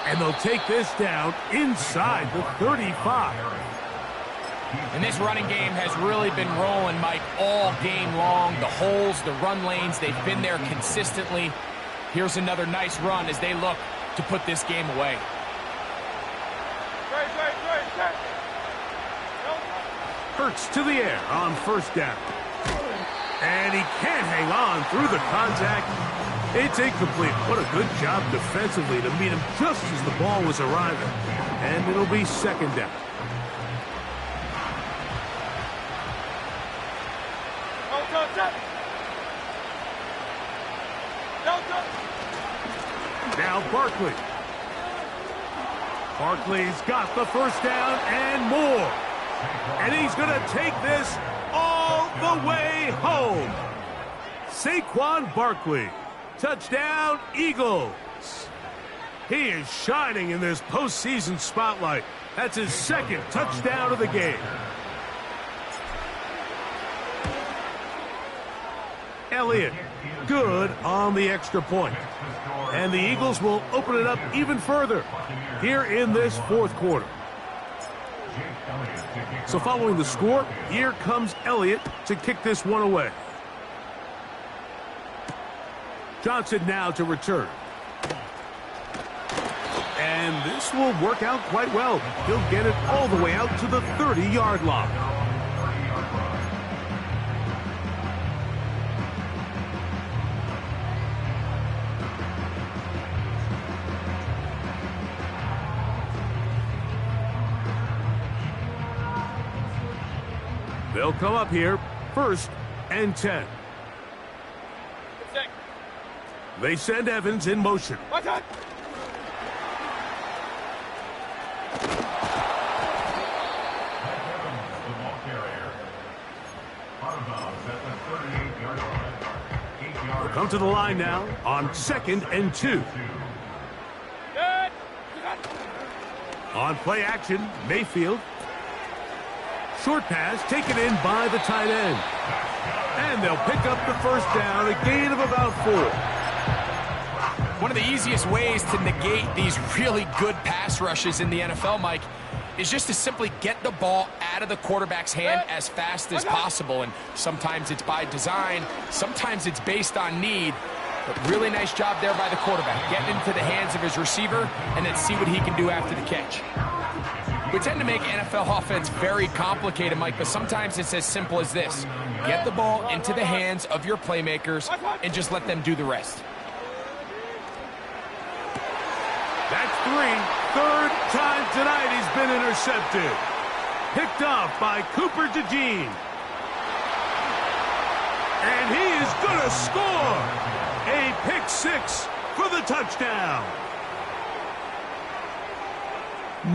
And they'll take this down inside the 35. And this running game has really been rolling, Mike, all game long. The holes, the run lanes, they've been there consistently. Here's another nice run as they look to put this game away. Hurts to the air on 1st down. And he can't hang on through the contact. It's incomplete. What a good job defensively to meet him just as the ball was arriving. And it'll be 2nd down. Now Barkley. Barkley's got the 1st down and more. And he's going to take this all the way home. Saquon Barkley. Touchdown, Eagles. He is shining in this postseason spotlight. That's his 2nd touchdown of the game. Elliott, good on the extra point. And the Eagles will open it up even further here in this 4th quarter. So following the score, here comes Elliott to kick this one away. Johnson now to return. And this will work out quite well. He'll get it all the way out to the 30-yard line. They'll come up here, 1st and 10. They send Evans in motion. They'll come to the line now on 2nd and 2. On play action, Mayfield. Short pass taken in by the tight end. And they'll pick up the 1st down, a gain of about 4. One of the easiest ways to negate these really good pass rushes in the NFL, Mike, is just to simply get the ball out of the quarterback's hand as fast as possible. And sometimes it's by design, sometimes it's based on need. But really nice job there by the quarterback, getting into the hands of his receiver and then see what he can do after the catch. We tend to make NFL offense very complicated, Mike, but sometimes it's as simple as this. Get the ball into the hands of your playmakers and just let them do the rest. That's 3. 3rd time tonight he's been intercepted. Picked off by Cooper DeJean. And he is going to score. A pick 6 for the touchdown.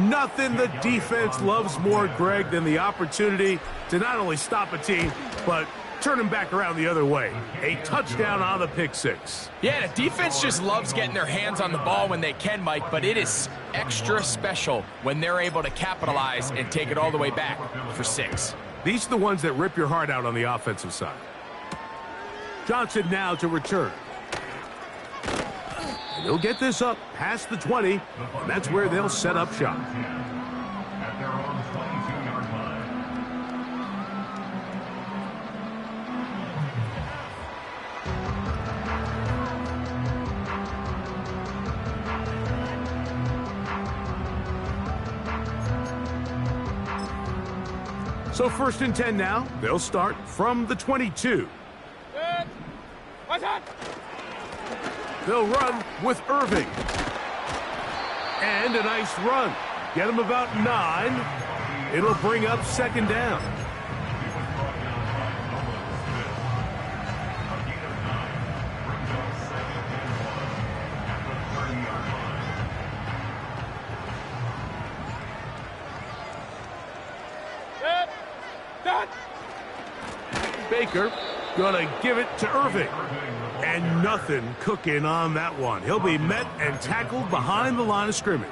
Nothing the defense loves more, Greg, than the opportunity to not only stop a team, but turn him back around the other way. A touchdown on the pick six. Yeah, the defense just loves getting their hands on the ball when they can, Mike, but it is extra special when they're able to capitalize and take it all the way back for 6. These are the ones that rip your heart out on the offensive side. Johnson now to return. And he'll get this up past the 20, and that's where they'll set up shop. At their own 22-yard line. So 1st and 10 now. They'll start from the 22. Good. Watch out. They'll run with Irving. And a nice run. Get him about 9. It'll bring up 2nd down. Good. Done. Baker gonna give it to Irving. And nothing cooking on that one. He'll be met and tackled behind the line of scrimmage.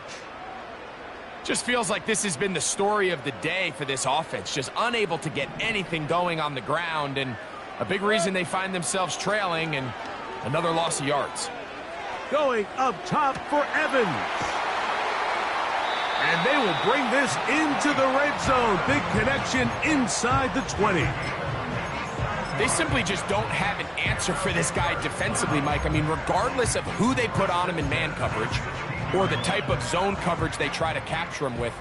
Just feels like this has been the story of the day for this offense. Just unable to get anything going on the ground, and a big reason they find themselves trailing, and another loss of yards. Going up top for Evans. And they will bring this into the red zone. Big connection inside the 20. They simply just don't have an answer for this guy defensively, Mike. I mean, regardless of who they put on him in man coverage or the type of zone coverage they try to capture him with,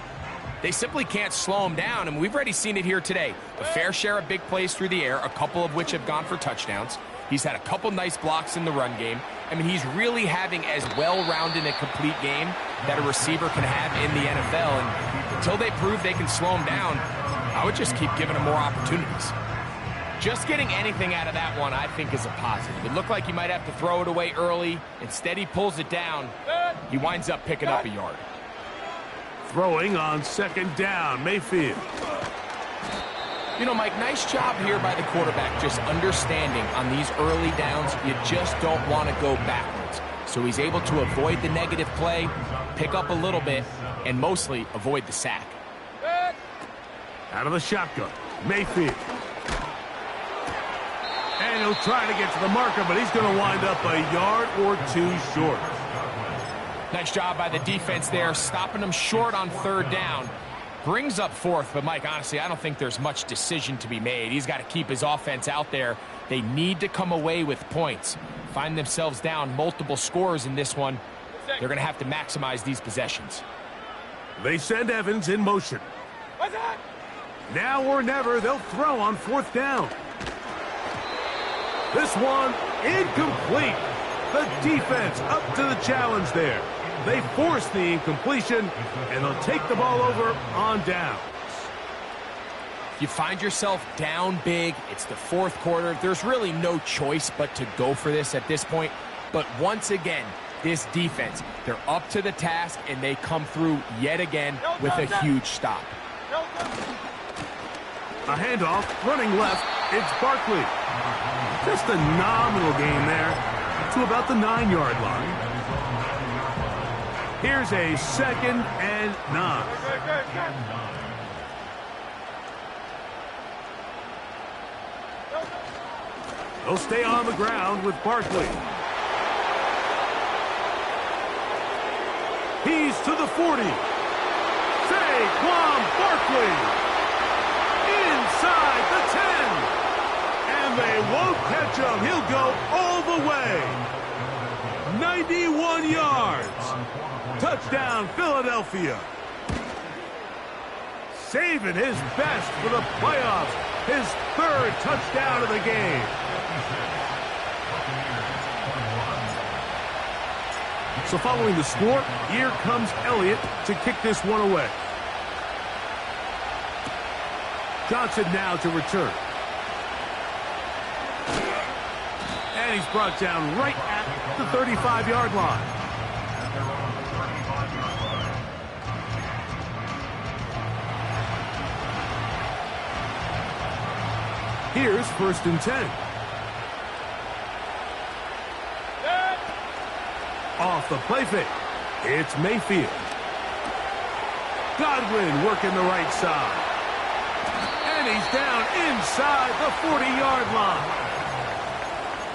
they simply can't slow him down. And we've already seen it here today. A fair share of big plays through the air, a couple of which have gone for touchdowns. He's had a couple nice blocks in the run game. I mean, he's really having as well-rounded a complete game that a receiver can have in the NFL. And until they prove they can slow him down, I would just keep giving him more opportunities. Just getting anything out of that one, I think, is a positive. It looked like he might have to throw it away early. Instead, he pulls it down. He winds up picking up a yard. Throwing on 2nd down, Mayfield. You know, Mike, nice job here by the quarterback, just understanding on these early downs, you just don't want to go backwards. So he's able to avoid the negative play, pick up a little bit, and mostly avoid the sack. Out of the shotgun, Mayfield. And he'll try to get to the marker, but he's going to wind up a yard or 2 short. Nice job by the defense there, stopping him short on 3rd down. Brings up 4th, but Mike, honestly, I don't think there's much decision to be made. He's got to keep his offense out there. They need to come away with points. Find themselves down multiple scores in this one. They're going to have to maximize these possessions. They send Evans in motion. What's that? Now or never, they'll throw on 4th down. This one incomplete. The defense up to the challenge there. They force the incompletion, and they'll take the ball over on downs. You find yourself down big. It's the 4th quarter. There's really no choice but to go for this at this point. But once again, this defense, they're up to the task, and they come through yet again with a huge stop. A handoff, running left, it's Barkley. Just a nominal gain there to about the 9-yard line. Here's a 2nd and 9. They'll stay on the ground with Barkley. He's to the 40. Saquon Barkley inside the 10. And they won't catch him. He'll go all the way. 91 yards. Touchdown, Philadelphia. Saving his best for the playoffs. His 3rd touchdown of the game. So following the score, here comes Elliott to kick this one away. Johnson now to return. And he's brought down right at the 35-yard line. Here's 1st and 10. Off the play fake. It's Mayfield. Godwin working the right side. And he's down inside the 40-yard line.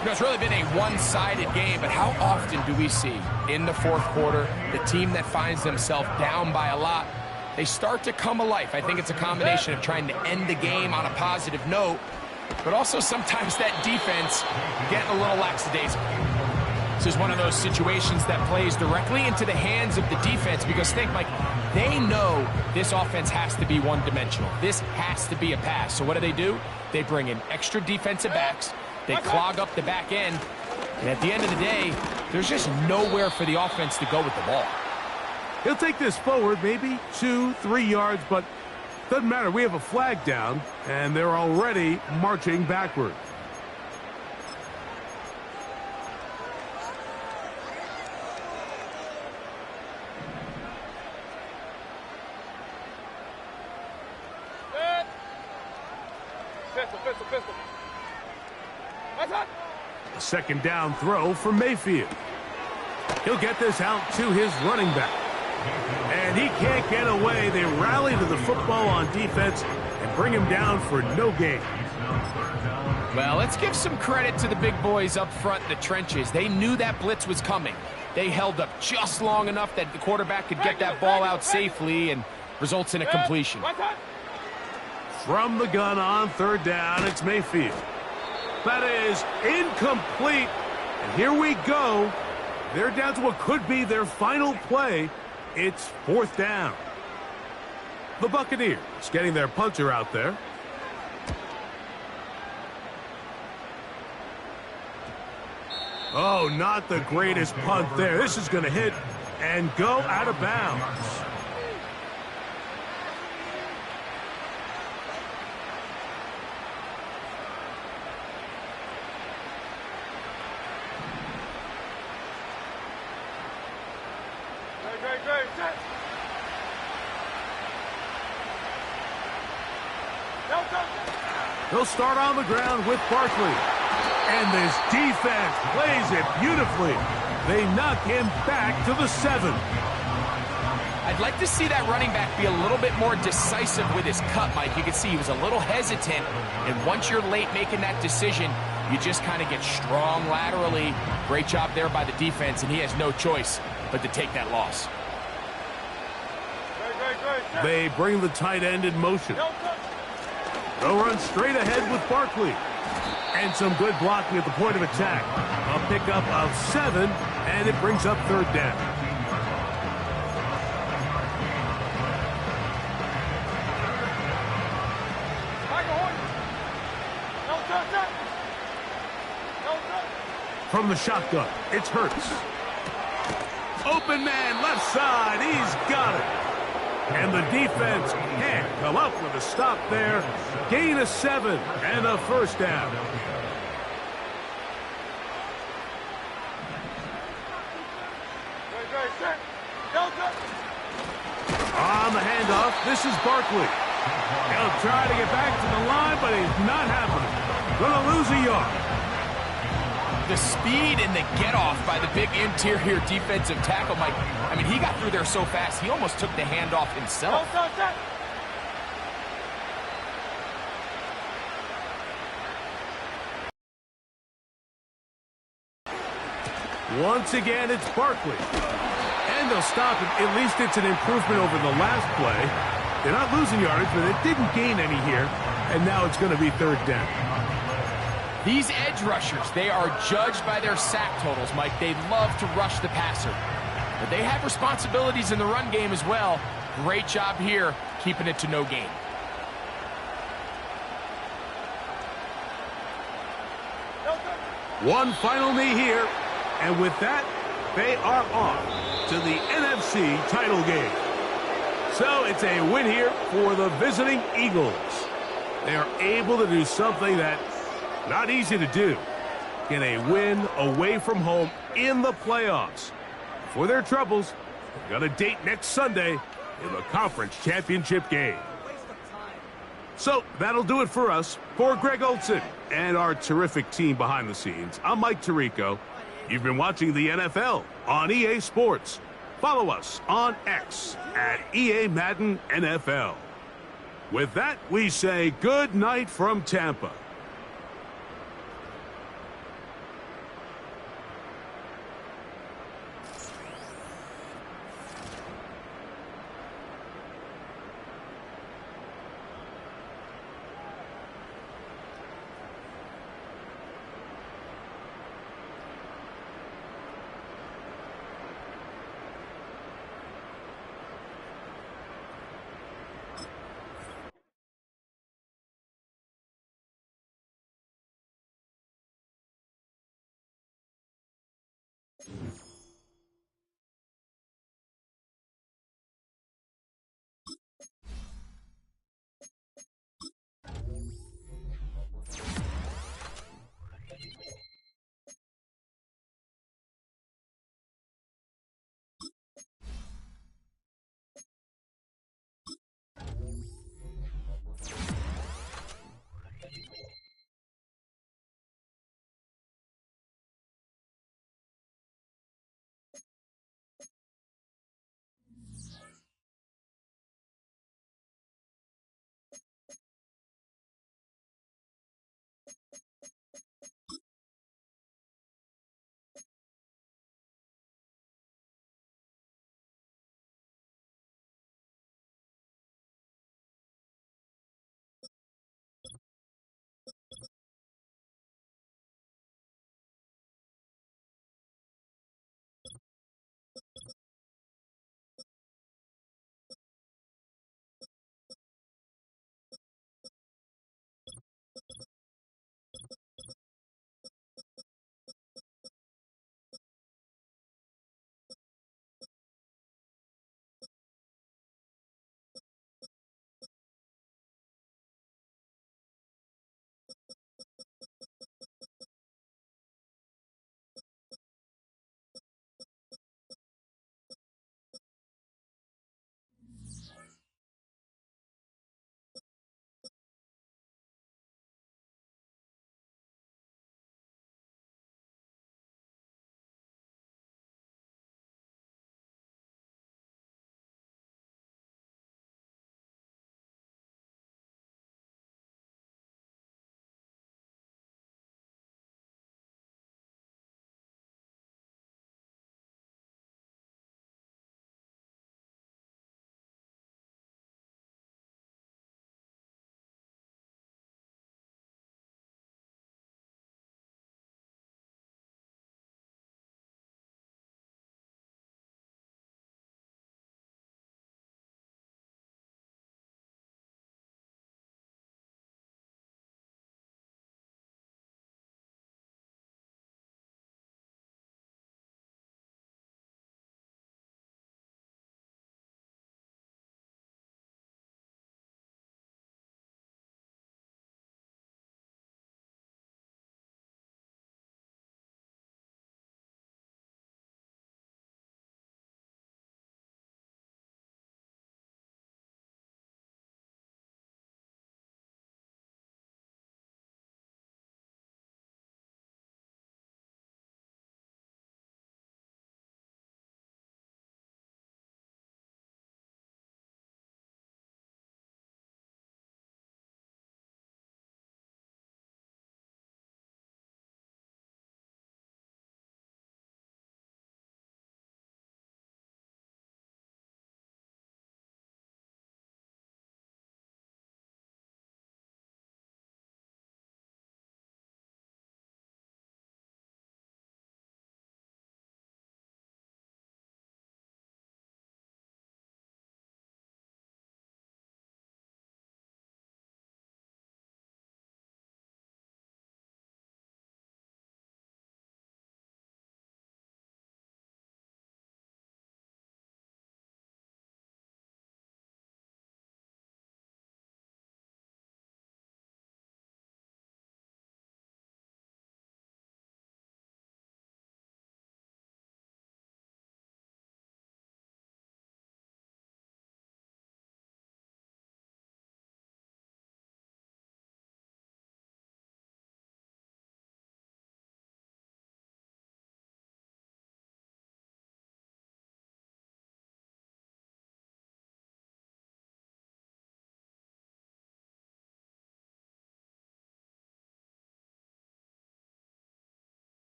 You know, it's really been a one-sided game, but how often do we see in the 4th quarter the team that finds themselves down by a lot, they start to come alive? I think it's a combination of trying to end the game on a positive note, but also sometimes that defense getting a little lackadaisical. This is one of those situations that plays directly into the hands of the defense because think, Mike, they know this offense has to be one-dimensional. This has to be a pass. So what do? They bring in extra defensive backs. They clog up the back end. And at the end of the day, there's just nowhere for the offense to go with the ball. He'll take this forward, maybe 2-3 yards, but doesn't matter. We have a flag down, and they're already marching backward. Pistol. A 2nd down throw for Mayfield. He'll get this out to his running back. And he can't get away. They rally to the football on defense and bring him down for no gain. Well, let's give some credit to the big boys up front in the trenches. They knew that blitz was coming. They held up just long enough that the quarterback could get that ball out safely and results in a completion. From the gun on 3rd down, it's Mayfield. That is incomplete. And here we go. They're down to what could be their final play. It's 4th down. The Buccaneers getting their punter out there. Oh, not the greatest punt there. This is going to hit and go out of bounds. He'll start on the ground with Barkley. And this defense plays it beautifully. They knock him back to the 7. I'd like to see that running back be a little bit more decisive with his cut, Mike. You can see he was a little hesitant. And once you're late making that decision, you just kind of get strong laterally. Great job there by the defense, and he has no choice but to take that loss. They bring the tight end in motion. They'll run straight ahead with Barkley. And some good blocking at the point of attack. A pickup of 7, and it brings up 3rd down. From the shotgun, it's Hurts. Open man, left side, he's got it. And the defense can't come up with a stop there. Gain of 7 and a 1st down. On the handoff, this is Barkley. He'll try to get back to the line, but he's not happening. Gonna lose a yard. The speed and the get-off by the big interior defensive tackle, Mike. I mean, he got through there so fast, he almost took the handoff himself. Once again, it's Barkley. And they'll stop it. At least it's an improvement over the last play. They're not losing yardage, but they didn't gain any here. And now it's going to be 3rd down. These edge rushers, they are judged by their sack totals, Mike. They love to rush the passer. But they have responsibilities in the run game as well. Great job here, keeping it to no gain. One final knee here. And with that, they are on to the NFC title game. So it's a win here for the visiting Eagles. They are able to do something that's not easy to do. Get a win away from home in the playoffs. For their troubles, they've got a date next Sunday in the conference championship game. So that'll do it for us. For Greg Olson and our terrific team behind the scenes, I'm Mike Tirico. You've been watching the NFL on EA Sports. Follow us on X at EA Madden NFL. With that, we say good night from Tampa.